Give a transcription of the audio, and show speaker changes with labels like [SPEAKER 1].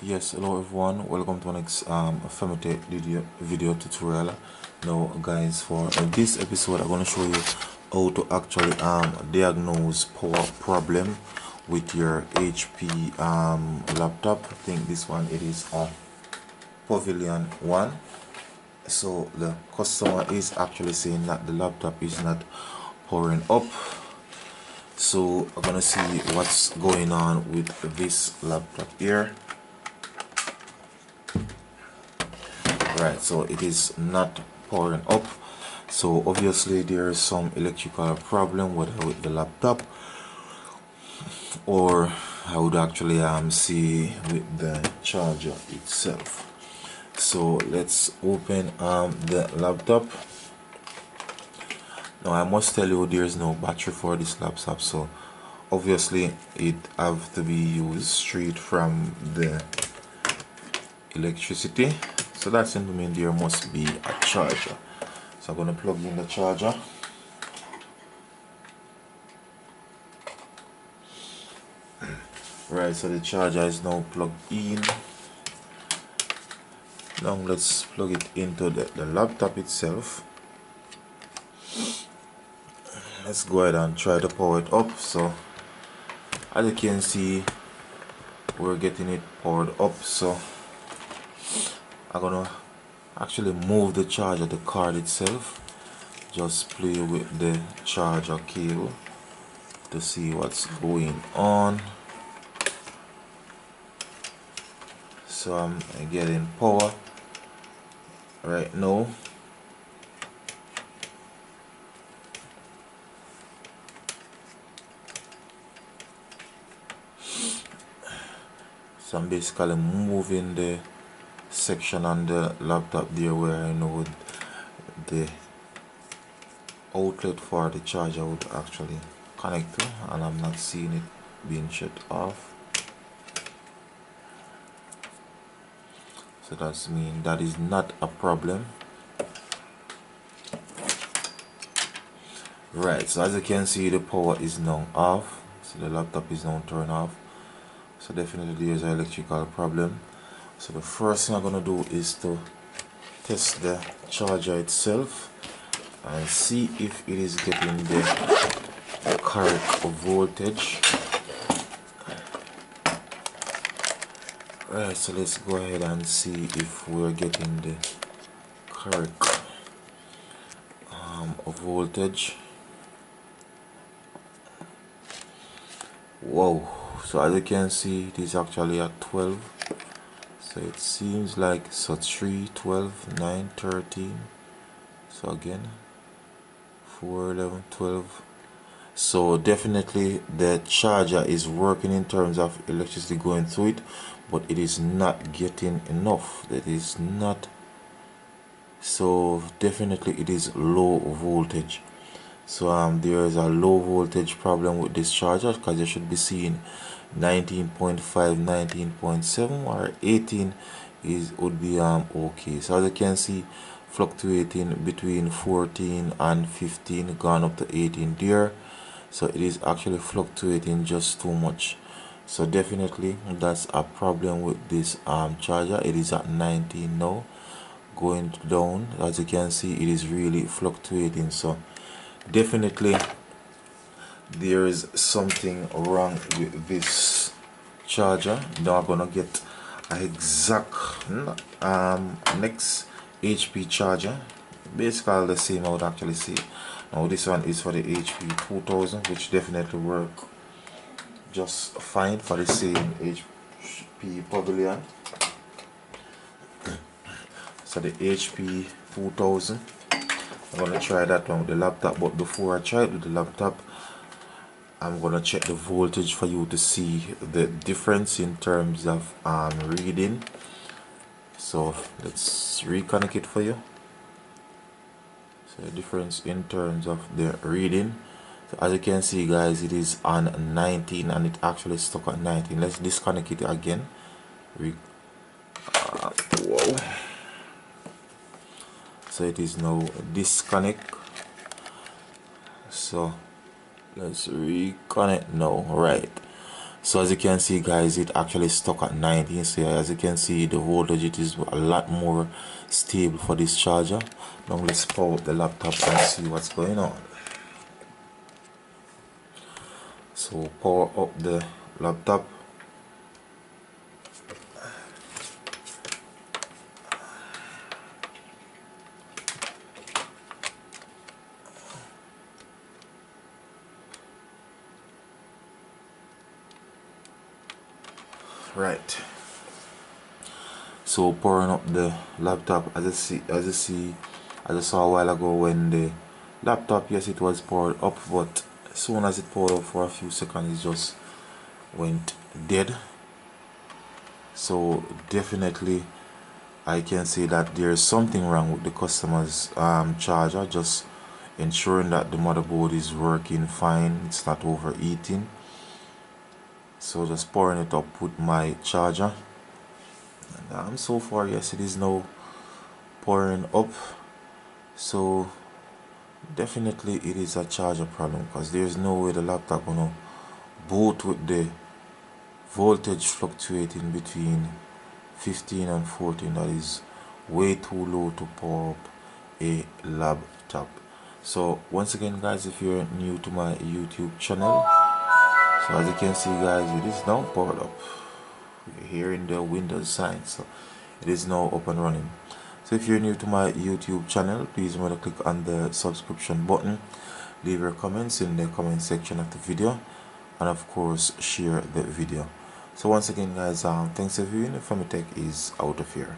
[SPEAKER 1] Yes, hello everyone, welcome to the next Femite video tutorial. Now guys, for this episode I'm going to show you how to actually diagnose power problem with your HP laptop. I think this one, it is a Pavilion 1. So the customer is actually saying that the laptop is not powering up. So I'm gonna see what's going on with this laptop here. Right, so it is not powering up, so obviously there is some electrical problem, whether with the laptop or I would actually see with the charger itself. So let's open the laptop. Now I must tell you there is no battery for this laptop, so obviously it have to be used straight from the electricity. So that simply means there must be a charger. So I'm going to plug in the charger. Right, so the charger is now plugged in. Now let's plug it into the laptop itself. Let's go ahead and try to power it up. So as you can see, we're getting it powered up. So I'm gonna actually move the charger, the card itself, just play with the charger cable to see what's going on. So I'm getting power right now. So I'm basically moving the section on the laptop there where I know the outlet for the charger would actually connect to, and I'm not seeing it being shut off. So that's mean that is not a problem. Right, so as you can see, the power is now off, so the laptop is now turned off. So definitely there's an electrical problem. So the first thing I'm gonna do is to test the charger itself and see if it is getting the correct voltage. Right, so let's go ahead and see if we're getting the correct voltage. Whoa, so as you can see, it is actually at 12. So it seems like, so 3, 12, 9, 13. So again, 4, 11, 12. So definitely the charger is working in terms of electricity going through it, but it is not getting enough. That is not, so definitely it is low voltage. So there is a low voltage problem with this charger, because you should be seeing 19.5, 19.7 or 18 would be okay. So as you can see, fluctuating between 14 and 15, gone up to 18 there. So it is actually fluctuating just too much. So definitely that's a problem with this charger. It is at 19 now, going down. As you can see, it is really fluctuating. So definitely there is something wrong with this charger. Now I'm gonna get an exact next HP charger, basically the same I would actually see. Now this one is for the HP 2000, which definitely work just fine for the same HP Pavilion. So the HP 2000, I'm gonna try that one with the laptop, but before I try it with the laptop, I'm gonna check the voltage for you to see the difference in terms of reading. So let's reconnect it for you. So the difference in terms of the reading. So as you can see guys, it is on 19 and it actually stuck at 19. Let's disconnect it again. Whoa. So it is now disconnect. So let's reconnect now. Right, So as you can see guys, it actually stuck at 19. So as you can see, the voltage, it is a lot more stable for this charger. Now let's power up the laptop and see what's going on. So power up the laptop. Right, so powering up the laptop. As I saw a while ago, when the laptop, yes, it was powered up, but as soon as it powered up for a few seconds, it just went dead. So definitely I can say that there is something wrong with the customer's charger. Just ensuring that the motherboard is working fine, it's not overheating. So just pouring it up with my charger, and so far, yes, it is now pouring up. So definitely it is a charger problem, because there's no way the laptop gonna boot with the voltage fluctuating between 15 and 14. That is way too low to power up a laptop. So once again guys, if you're new to my YouTube channel, so as you can see guys, it is now powered up. You're hearing the Windows sign, so it is now up and running. So if you're new to my YouTube channel, please remember to click on the subscription button, leave your comments in the comment section of the video, and of course share the video. So once again guys, thanks for viewing. Tech is out of here.